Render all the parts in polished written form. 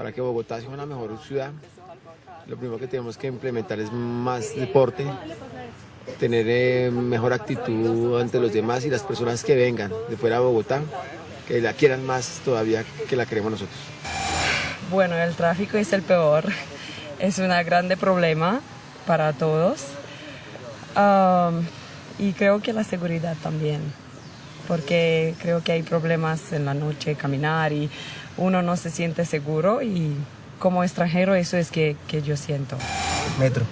para que Bogotá sea una mejor ciudad, lo primero que tenemos que implementar es más deporte, tener mejor actitud ante los demás y las personas que vengan de fuera de Bogotá, que la quieran más todavía que la queremos nosotros. Bueno, el tráfico es el peor, es un grande problema para todos y creo que la seguridad también, porque creo que hay problemas en la noche, caminar y uno no se siente seguro y como extranjero eso es que yo siento. Metro,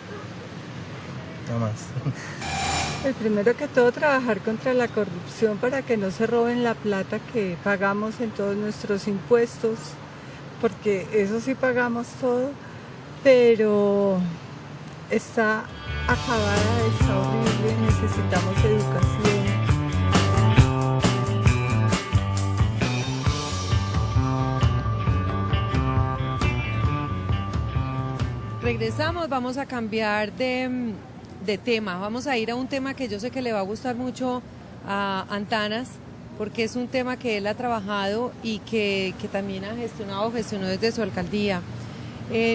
nada más. El primero que todo, trabajar contra la corrupción para que no se roben la plata que pagamos en todos nuestros impuestos, porque eso sí pagamos todo, pero está acabada, está horrible, necesitamos educación. Regresamos, vamos a cambiar de tema, vamos a ir a un tema que yo sé que le va a gustar mucho a Antanas, porque es un tema que él ha trabajado y que también gestionó desde su alcaldía.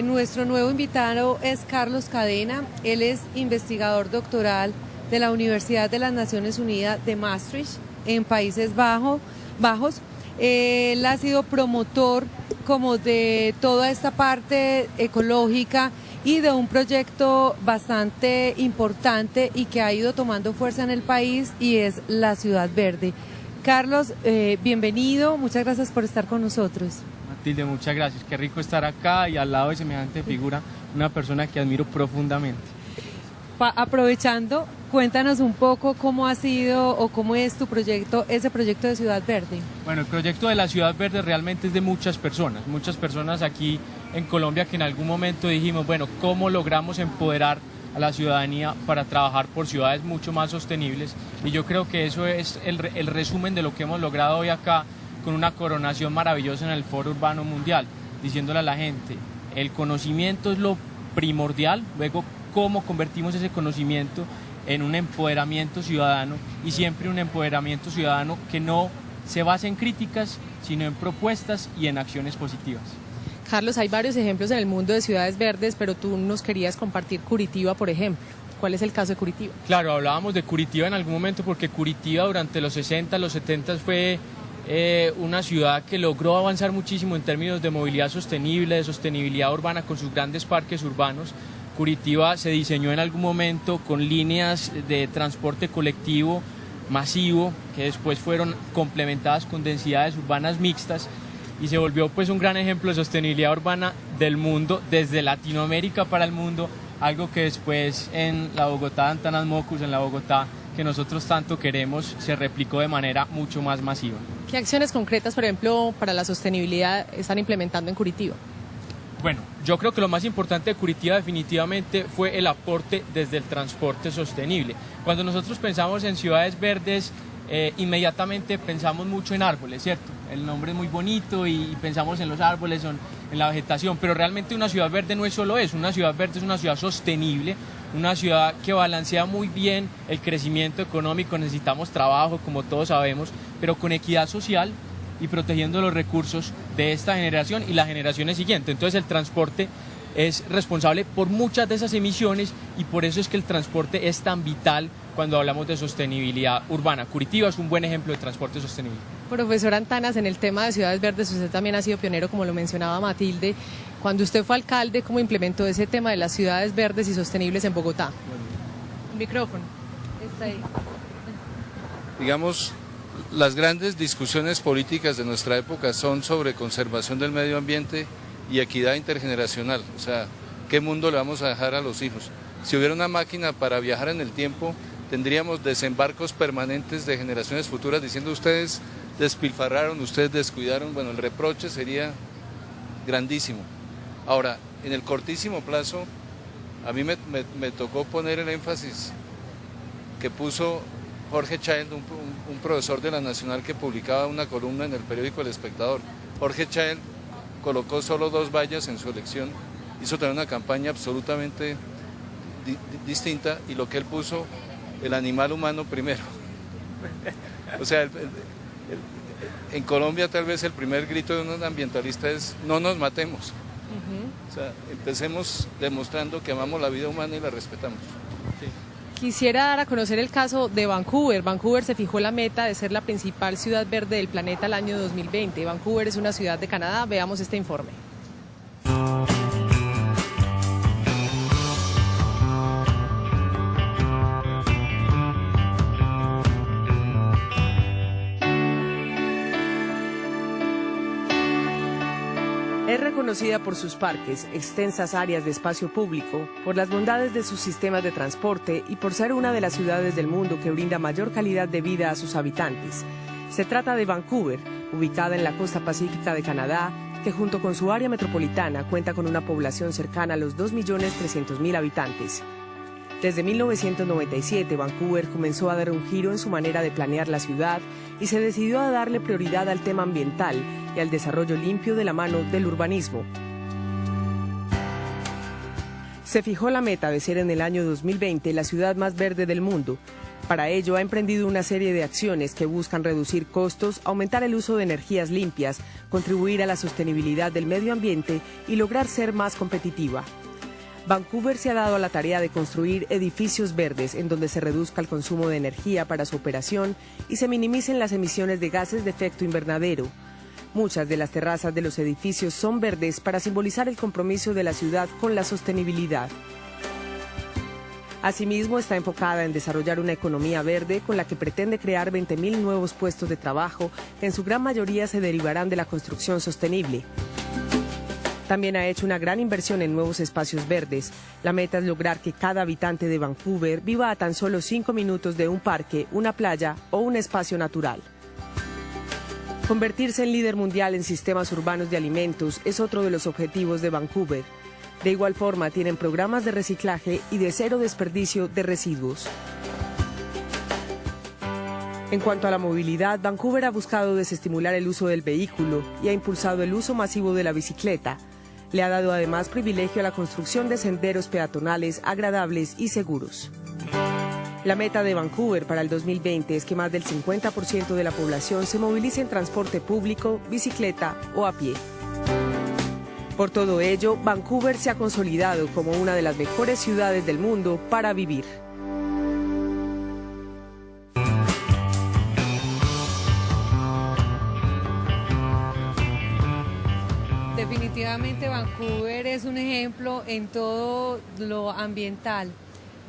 Nuestro nuevo invitado es Carlos Cadena, él es investigador doctoral de la Universidad de las Naciones Unidas de Maastricht, en Países Bajos. Él ha sido promotor como de toda esta parte ecológica y de un proyecto bastante importante y que ha ido tomando fuerza en el país y es la Ciudad Verde. Carlos, bienvenido, muchas gracias por estar con nosotros. Matilde, muchas gracias, qué rico estar acá y al lado de semejante figura, una persona que admiro profundamente. Aprovechando, cuéntanos un poco cómo ha sido o cómo es tu proyecto, ese proyecto de Ciudad Verde. Bueno, el proyecto de la Ciudad Verde realmente es de muchas personas aquí en Colombia que en algún momento dijimos, bueno, ¿cómo logramos empoderar a la ciudadanía para trabajar por ciudades mucho más sostenibles? Y yo creo que eso es el resumen de lo que hemos logrado hoy acá con una coronación maravillosa en el Foro Urbano Mundial, diciéndole a la gente, el conocimiento es lo primordial, luego cómo convertimos ese conocimiento en un empoderamiento ciudadano y siempre un empoderamiento ciudadano que no se basa en críticas, sino en propuestas y en acciones positivas. Carlos, hay varios ejemplos en el mundo de ciudades verdes, pero tú nos querías compartir Curitiba, por ejemplo. ¿Cuál es el caso de Curitiba? Claro, hablábamos de Curitiba en algún momento porque Curitiba durante los 60, los 70 fue una ciudad que logró avanzar muchísimo en términos de movilidad sostenible, de sostenibilidad urbana con sus grandes parques urbanos. Curitiba se diseñó en algún momento con líneas de transporte colectivo masivo que después fueron complementadas con densidades urbanas mixtas y se volvió pues un gran ejemplo de sostenibilidad urbana del mundo, desde Latinoamérica para el mundo, algo que después en la Bogotá de Antanas Mockus, en la Bogotá que nosotros tanto queremos, se replicó de manera mucho más masiva. ¿Qué acciones concretas, por ejemplo, para la sostenibilidad están implementando en Curitiba? Bueno, yo creo que lo más importante de Curitiba definitivamente fue el aporte desde el transporte sostenible. Cuando nosotros pensamos en ciudades verdes, inmediatamente pensamos mucho en árboles, ¿cierto? El nombre es muy bonito y pensamos en los árboles, en la vegetación, pero realmente una ciudad verde no es solo eso, una ciudad verde es una ciudad sostenible, una ciudad que balancea muy bien el crecimiento económico, necesitamos trabajo, como todos sabemos, pero con equidad social y protegiendo los recursos de esta generación y las generaciones siguientes. Entonces el transporte es responsable por muchas de esas emisiones y por eso es que el transporte es tan vital cuando hablamos de sostenibilidad urbana. Curitiba es un buen ejemplo de transporte sostenible. Profesor Antanas, en el tema de ciudades verdes usted también ha sido pionero, como lo mencionaba Matilde. Cuando usted fue alcalde, ¿cómo implementó ese tema de las ciudades verdes y sostenibles en Bogotá? El micrófono. Está ahí. Digamos, las grandes discusiones políticas de nuestra época son sobre conservación del medio ambiente y equidad intergeneracional, o sea, ¿qué mundo le vamos a dejar a los hijos? Si hubiera una máquina para viajar en el tiempo, tendríamos desembarcos permanentes de generaciones futuras diciendo ustedes despilfarraron, ustedes descuidaron, bueno, el reproche sería grandísimo. Ahora, en el cortísimo plazo, a mí me tocó poner el énfasis que puso Jorge Childs, un profesor de la Nacional que publicaba una columna en el periódico El Espectador. Jorge Childs colocó solo 2 vallas en su elección, hizo también una campaña absolutamente distinta y lo que él puso, el animal humano primero. O sea, en Colombia tal vez el primer grito de un ambientalista es no nos matemos. O sea, empecemos demostrando que amamos la vida humana y la respetamos. Quisiera dar a conocer el caso de Vancouver. Vancouver se fijó la meta de ser la principal ciudad verde del planeta el año 2020. Vancouver es una ciudad de Canadá. Veamos este informe. Es reconocida por sus parques, extensas áreas de espacio público, por las bondades de sus sistemas de transporte y por ser una de las ciudades del mundo que brinda mayor calidad de vida a sus habitantes. Se trata de Vancouver, ubicada en la costa pacífica de Canadá, que junto con su área metropolitana cuenta con una población cercana a los 2.300.000 habitantes. Desde 1997, Vancouver comenzó a dar un giro en su manera de planear la ciudad y se decidió a darle prioridad al tema ambiental y al desarrollo limpio de la mano del urbanismo. Se fijó la meta de ser en el año 2020 la ciudad más verde del mundo. Para ello ha emprendido una serie de acciones que buscan reducir costos, aumentar el uso de energías limpias, contribuir a la sostenibilidad del medio ambiente y lograr ser más competitiva. Vancouver se ha dado a la tarea de construir edificios verdes en donde se reduzca el consumo de energía para su operación y se minimicen las emisiones de gases de efecto invernadero. Muchas de las terrazas de los edificios son verdes para simbolizar el compromiso de la ciudad con la sostenibilidad. Asimismo, está enfocada en desarrollar una economía verde con la que pretende crear 20.000 nuevos puestos de trabajo que en su gran mayoría se derivarán de la construcción sostenible. También ha hecho una gran inversión en nuevos espacios verdes. La meta es lograr que cada habitante de Vancouver viva a tan solo 5 minutos de un parque, una playa o un espacio natural. Convertirse en líder mundial en sistemas urbanos de alimentos es otro de los objetivos de Vancouver. De igual forma, tienen programas de reciclaje y de cero desperdicio de residuos. En cuanto a la movilidad, Vancouver ha buscado desestimular el uso del vehículo y ha impulsado el uso masivo de la bicicleta. Le ha dado además privilegio a la construcción de senderos peatonales agradables y seguros. La meta de Vancouver para el 2020 es que más del 50% de la población se movilice en transporte público, bicicleta o a pie. Por todo ello, Vancouver se ha consolidado como una de las mejores ciudades del mundo para vivir. Definitivamente Vancouver es un ejemplo en todo lo ambiental.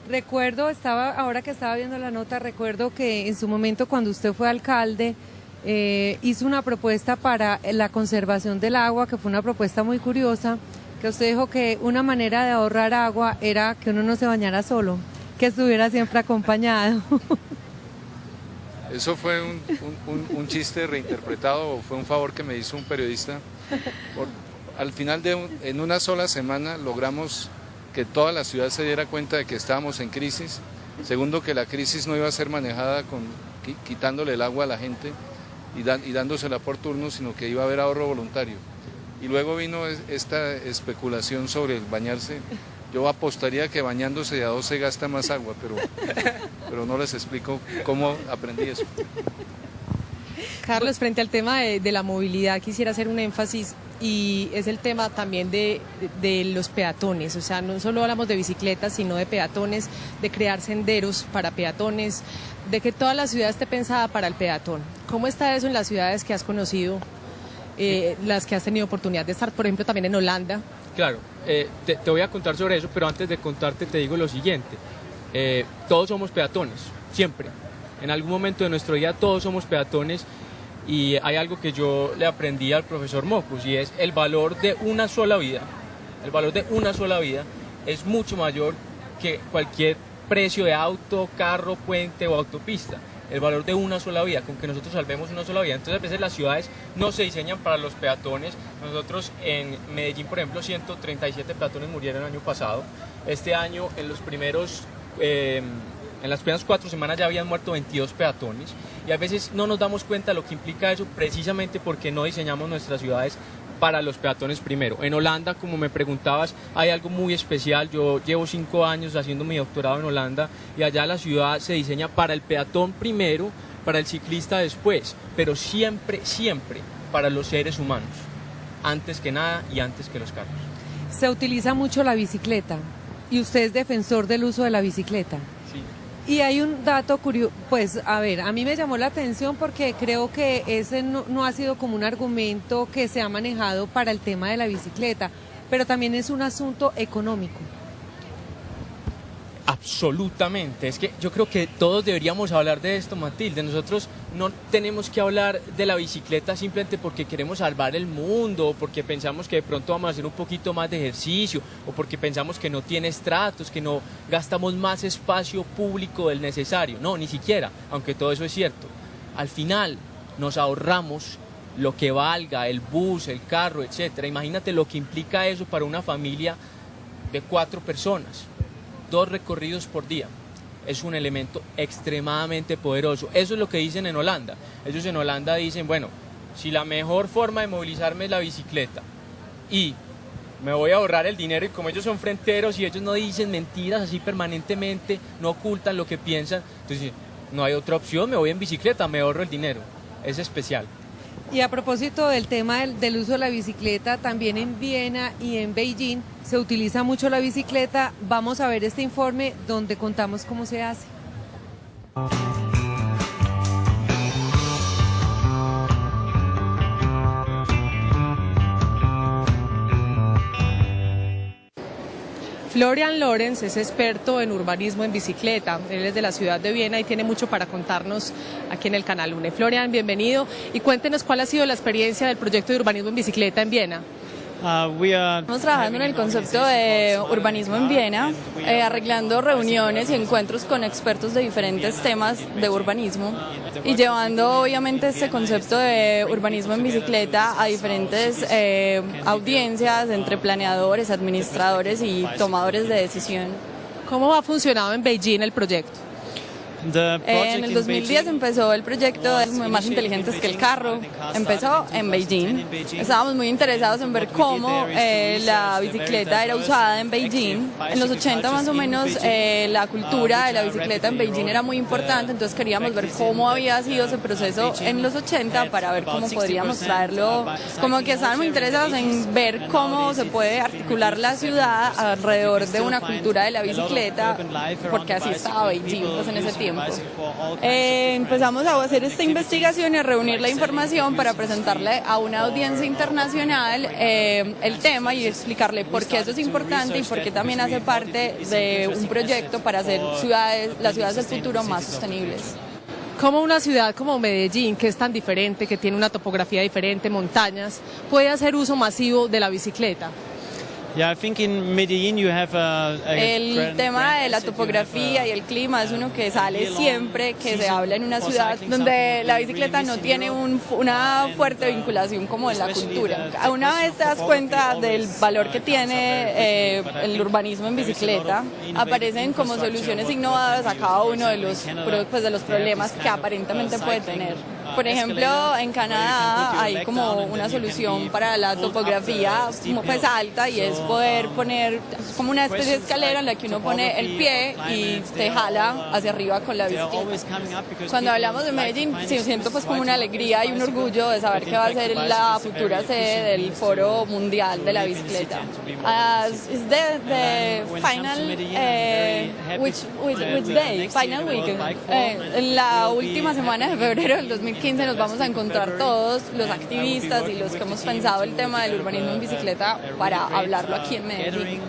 Recuerdo, ahora que estaba viendo la nota, recuerdo que en su momento cuando usted fue alcalde hizo una propuesta para la conservación del agua, que fue una propuesta muy curiosa, que usted dijo que una manera de ahorrar agua era que uno no se bañara solo, que estuviera siempre acompañado. Eso fue un chiste reinterpretado, fue un favor que me hizo un periodista. Al final en una sola semana logramos que toda la ciudad se diera cuenta de que estábamos en crisis. Segundo, que la crisis no iba a ser manejada quitándole el agua a la gente y dándosela por turno, sino que iba a haber ahorro voluntario. Y luego vino esta especulación sobre el bañarse. Yo apostaría que bañándose de a dos se gasta más agua, pero no les explico cómo aprendí eso. Carlos, frente al tema de la movilidad, quisiera hacer un énfasis y es el tema también de los peatones. O sea, no solo hablamos de bicicletas, sino de peatones, de crear senderos para peatones, de que toda la ciudad esté pensada para el peatón. ¿Cómo está eso en las ciudades que has conocido, las que has tenido oportunidad de estar, por ejemplo, también en Holanda? Claro, te voy a contar sobre eso, pero antes de contarte te digo lo siguiente. Todos somos peatones, siempre. En algún momento de nuestro día todos somos peatones y hay algo que yo le aprendí al profesor Mocus y es el valor de una sola vida. El valor de una sola vida es mucho mayor que cualquier precio de auto, carro, puente o autopista. El valor de una sola vida, con que nosotros salvemos una sola vida. Entonces a veces las ciudades no se diseñan para los peatones. Nosotros en Medellín, por ejemplo, 137 peatones murieron el año pasado. Este año en las primeras 4 semanas ya habían muerto 22 peatones y a veces no nos damos cuenta de lo que implica eso precisamente porque no diseñamos nuestras ciudades para los peatones primero. En Holanda, como me preguntabas, hay algo muy especial. Yo llevo 5 años haciendo mi doctorado en Holanda y allá la ciudad se diseña para el peatón primero, para el ciclista después, pero siempre, siempre para los seres humanos. antes que nada y antes que los carros. Se utiliza mucho la bicicleta y usted es defensor del uso de la bicicleta. Sí. Y hay un dato curioso, pues a ver, a mí me llamó la atención porque creo que ese no ha sido como un argumento que se ha manejado para el tema de la bicicleta, pero también es un asunto económico. Absolutamente, es que yo creo que todos deberíamos hablar de esto, Matilde. Nosotros no tenemos que hablar de la bicicleta simplemente porque queremos salvar el mundo, o porque pensamos que de pronto vamos a hacer un poquito más de ejercicio, o porque pensamos que no tiene estratos, que no gastamos más espacio público del necesario. No, ni siquiera, aunque todo eso es cierto. Al final nos ahorramos lo que valga el bus, el carro, etcétera. Imagínate lo que implica eso para una familia de 4 personas. 2 recorridos por día. Es un elemento extremadamente poderoso. Eso es lo que dicen en Holanda. Ellos en Holanda dicen, bueno, si la mejor forma de movilizarme es la bicicleta y me voy a ahorrar el dinero, y como ellos son fronteros y ellos no dicen mentiras así permanentemente, no ocultan lo que piensan, entonces no hay otra opción, me voy en bicicleta, me ahorro el dinero. Es especial. Y a propósito del tema del uso de la bicicleta, también en Viena y en Beijing se utiliza mucho la bicicleta. Vamos a ver este informe donde contamos cómo se hace. Florian Lorenz es experto en urbanismo en bicicleta. Él es de la ciudad de Viena y tiene mucho para contarnos aquí en el Canal UNE. Florian, bienvenido y cuéntenos cuál ha sido la experiencia del proyecto de urbanismo en bicicleta en Viena. Estamos trabajando en el concepto de urbanismo en Viena, arreglando reuniones y encuentros con expertos de diferentes temas de urbanismo y llevando obviamente este concepto de urbanismo en bicicleta a diferentes audiencias entre planeadores, administradores y tomadores de decisión. ¿Cómo ha funcionado en Beijing el proyecto? En el 2010 empezó el proyecto de Más Inteligentes que el Carro, empezó en Beijing. Estábamos muy interesados en ver cómo la bicicleta era usada en Beijing. En los 80 más o menos la cultura de la bicicleta en Beijing era muy importante, entonces queríamos ver cómo había sido ese proceso en los 80 para ver cómo podríamos traerlo, como que estaban muy interesados en ver cómo se puede articular la ciudad alrededor de una cultura de la bicicleta, porque así estaba Beijing pues, en ese tiempo. Empezamos a hacer esta investigación y a reunir la información para presentarle a una audiencia internacional el tema y explicarle por qué eso es importante y por qué también hace parte de un proyecto para hacer las ciudades del futuro más sostenibles. ¿Cómo una ciudad como Medellín, que es tan diferente, que tiene una topografía diferente, montañas, puede hacer uso masivo de la bicicleta? El tema de la topografía y el clima es uno que sale siempre que se habla en una ciudad donde la bicicleta no tiene una fuerte vinculación como en la cultura. Una vez te das cuenta del valor que tiene el urbanismo en bicicleta, aparecen como soluciones innovadoras a cada uno de los problemas que aparentemente puede tener. Por ejemplo, en Canadá hay como una solución para la topografía pues alta y es poder poner como una especie de escalera en la que uno pone el pie y te jala hacia arriba con la bicicleta. Cuando hablamos de Medellín, siento pues como una alegría y un orgullo de saber que va a ser la futura sede del Foro Mundial de la Bicicleta. Is the final which day? Final weekend. En la última semana de febrero del 2015 nos vamos a encontrar todos los activistas y los que hemos pensado el tema del urbanismo en bicicleta para hablarlo aquí en Medellín.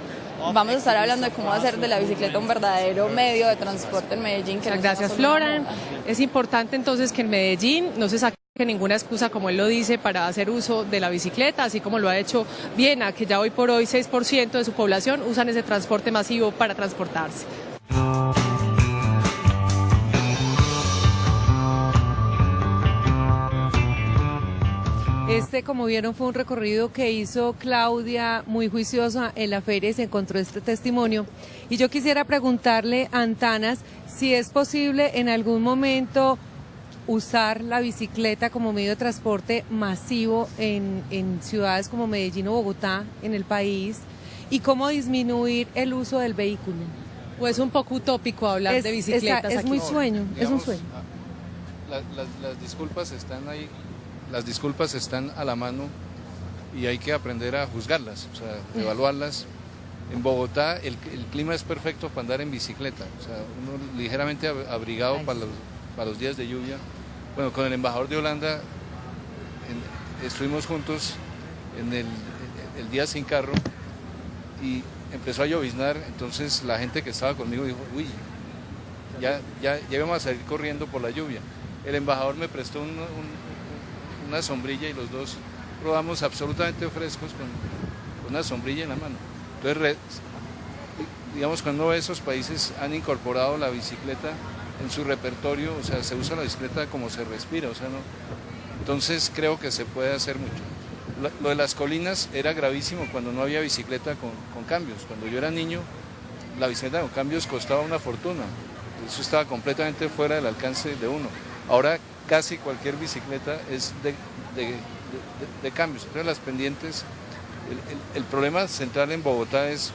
Vamos a estar hablando de cómo hacer de la bicicleta un verdadero medio de transporte en Medellín. Gracias, Florian. Es importante entonces que en Medellín no se saque ninguna excusa, como él lo dice, para hacer uso de la bicicleta, así como lo ha hecho Viena, que ya hoy por hoy 6% de su población usan ese transporte masivo para transportarse. Este, como vieron, fue un recorrido que hizo Claudia, muy juiciosa en la feria, y se encontró este testimonio. Y yo quisiera preguntarle a Antanas si es posible en algún momento usar la bicicleta como medio de transporte masivo en ciudades como Medellín o Bogotá, en el país, y cómo disminuir el uso del vehículo. Pues es un poco utópico hablar de bicicletas. Es muy sueño, digamos, es un sueño. Las disculpas están ahí. Las disculpas están a la mano y hay que aprender a juzgarlas, o sea, evaluarlas. En Bogotá el clima es perfecto para andar en bicicleta, o sea, uno ligeramente abrigado para los días de lluvia. Bueno, con el embajador de Holanda estuvimos juntos en el día sin carro y empezó a lloviznar, entonces la gente que estaba conmigo dijo, uy, ya íbamos a salir corriendo por la lluvia. El embajador me prestó una sombrilla y los dos rodamos absolutamente frescos con una sombrilla en la mano. Entonces, digamos, cuando uno ve esos países han incorporado la bicicleta en su repertorio, o sea, se usa la bicicleta como se respira, o sea, no. Entonces creo que se puede hacer mucho. Lo de las colinas era gravísimo cuando no había bicicleta con cambios. Cuando yo era niño, la bicicleta con cambios costaba una fortuna. Eso estaba completamente fuera del alcance de uno. Ahora casi cualquier bicicleta es de cambios. Entonces las pendientes, el problema central en Bogotá es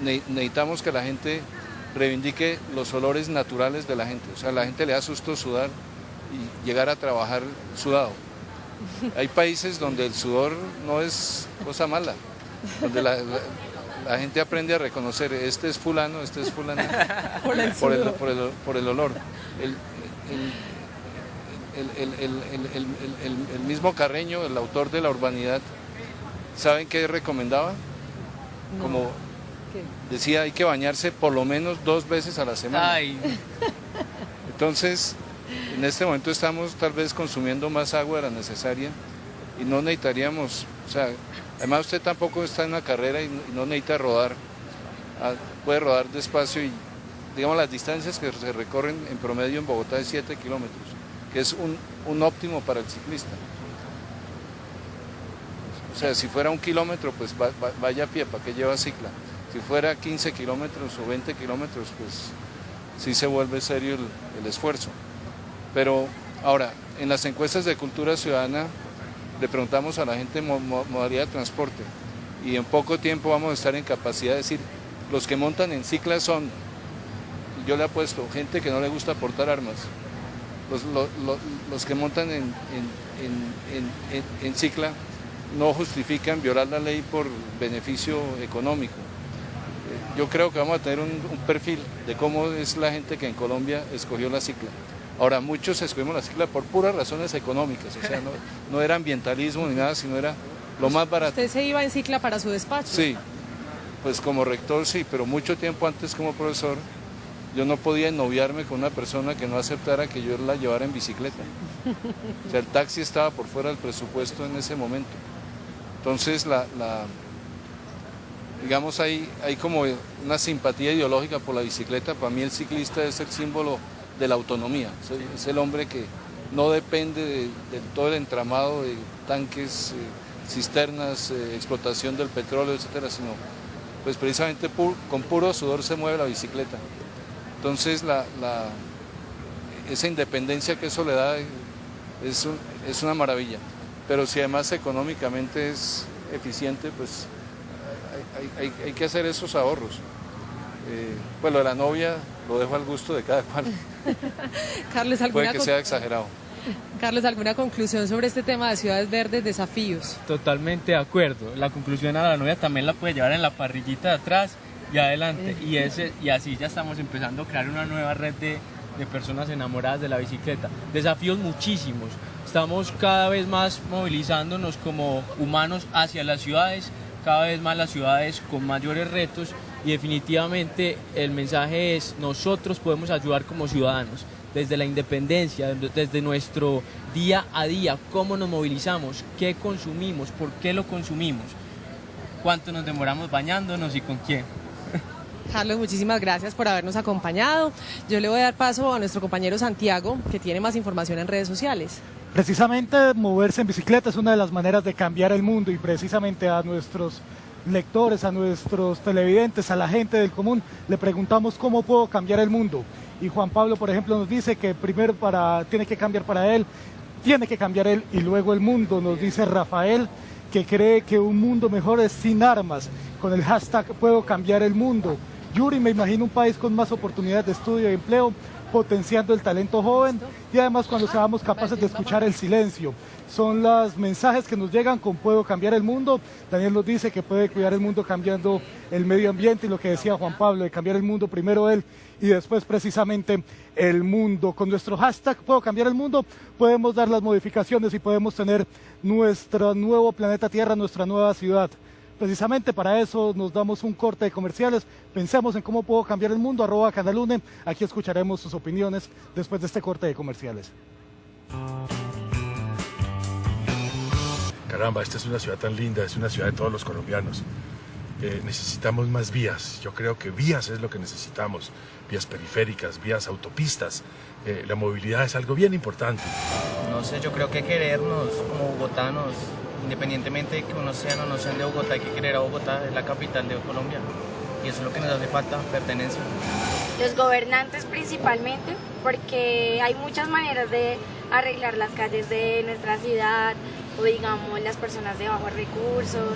necesitamos que la gente reivindique los olores naturales de la gente. O sea, a la gente le da susto sudar y llegar a trabajar sudado. Hay países donde el sudor no es cosa mala, donde la gente aprende a reconocer, este es fulano, este es fulana, por el olor. El mismo Carreño, el autor de La Urbanidad, ¿saben qué recomendaba? No. Como decía, hay que bañarse por lo menos 2 veces a la semana. Ay. Entonces, en este momento estamos tal vez consumiendo más agua de la necesaria y no necesitaríamos, o sea, además usted tampoco está en una carrera y no necesita rodar, puede rodar despacio y digamos las distancias que se recorren en promedio en Bogotá es 7 kilómetros, que es un óptimo para el ciclista. O sea, si fuera 1 kilómetro, pues vaya a pie, ¿para qué lleva cicla? Si fuera 15 kilómetros o 20 kilómetros, pues sí se vuelve serio el esfuerzo. Pero ahora, en las encuestas de cultura ciudadana, le preguntamos a la gente modalidad de transporte y en poco tiempo vamos a estar en capacidad de decir, los que montan en cicla son, yo le apuesto, gente que no le gusta portar armas. Los que montan en cicla no justifican violar la ley por beneficio económico. Yo creo que vamos a tener un perfil de cómo es la gente que en Colombia escogió la cicla. Ahora, muchos escogimos la cicla por puras razones económicas, o sea, no era ambientalismo ni nada, sino era lo más barato. ¿Usted se iba en cicla para su despacho? Sí, pues como rector sí, pero mucho tiempo antes como profesor, yo no podía ennoviarme con una persona que no aceptara que yo la llevara en bicicleta. O sea, el taxi estaba por fuera del presupuesto en ese momento. Entonces, digamos, hay como una simpatía ideológica por la bicicleta. Para mí el ciclista es el símbolo de la autonomía, es el hombre que no depende de todo el entramado de tanques, cisternas, explotación del petróleo, etcétera, sino pues precisamente con puro sudor se mueve la bicicleta. Entonces esa independencia que eso le da es una maravilla, pero si además económicamente es eficiente, pues hay que hacer esos ahorros. Pues lo de la novia lo dejo al gusto de cada cual. Carlos, puede que sea exagerado. Carlos, ¿alguna conclusión sobre este tema de ciudades verdes, desafíos? Totalmente de acuerdo. La conclusión a la novia también la puede llevar en la parrillita de atrás y adelante. Y así ya estamos empezando a crear una nueva red de personas enamoradas de la bicicleta. Desafíos muchísimos. Estamos cada vez más movilizándonos como humanos hacia las ciudades, cada vez más las ciudades con mayores retos. Y definitivamente el mensaje es, nosotros podemos ayudar como ciudadanos, desde la independencia, desde nuestro día a día, cómo nos movilizamos, qué consumimos, por qué lo consumimos, cuánto nos demoramos bañándonos y con quién. Carlos, muchísimas gracias por habernos acompañado. Yo le voy a dar paso a nuestro compañero Santiago, que tiene más información en redes sociales. Precisamente moverse en bicicleta es una de las maneras de cambiar el mundo y precisamente a nuestros lectores, a nuestros televidentes, a la gente del común, le preguntamos cómo puedo cambiar el mundo. Y Juan Pablo, por ejemplo, nos dice que primero tiene que cambiar él y luego el mundo. Nos dice Rafael que cree que un mundo mejor es sin armas, con el hashtag puedo cambiar el mundo. Yuri, me imagino un país con más oportunidades de estudio y empleo potenciando el talento joven y además cuando seamos capaces de escuchar el silencio. Son los mensajes que nos llegan con Puedo Cambiar el Mundo. Daniel nos dice que puede cuidar el mundo cambiando el medio ambiente y lo que decía Juan Pablo, de cambiar el mundo primero él y después precisamente el mundo. Con nuestro hashtag Puedo Cambiar el Mundo podemos dar las modificaciones y podemos tener nuestro nuevo planeta Tierra, nuestra nueva ciudad. Precisamente para eso nos damos un corte de comerciales. Pensemos en cómo puedo cambiar el mundo, @Canalune. Aquí escucharemos sus opiniones después de este corte de comerciales. Caramba, esta es una ciudad tan linda, es una ciudad de todos los colombianos. Necesitamos más vías, yo creo que vías es lo que necesitamos, vías periféricas, vías autopistas. La movilidad es algo bien importante. No sé, yo creo que querernos como bogotanos, independientemente de que uno sean o no sean de Bogotá, hay que querer a Bogotá, es la capital de Colombia. Y eso es lo que nos hace falta, pertenencia. Los gobernantes principalmente, porque hay muchas maneras de arreglar las calles de nuestra ciudad, o digamos las personas de bajos recursos,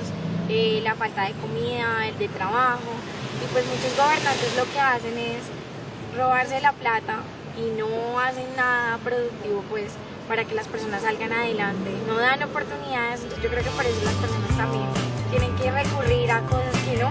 la falta de comida, el de trabajo, y pues muchos gobernantes lo que hacen es robarse la plata y no hacen nada productivo pues para que las personas salgan adelante, no dan oportunidades. Yo creo que por eso las personas también tienen que recurrir a cosas que no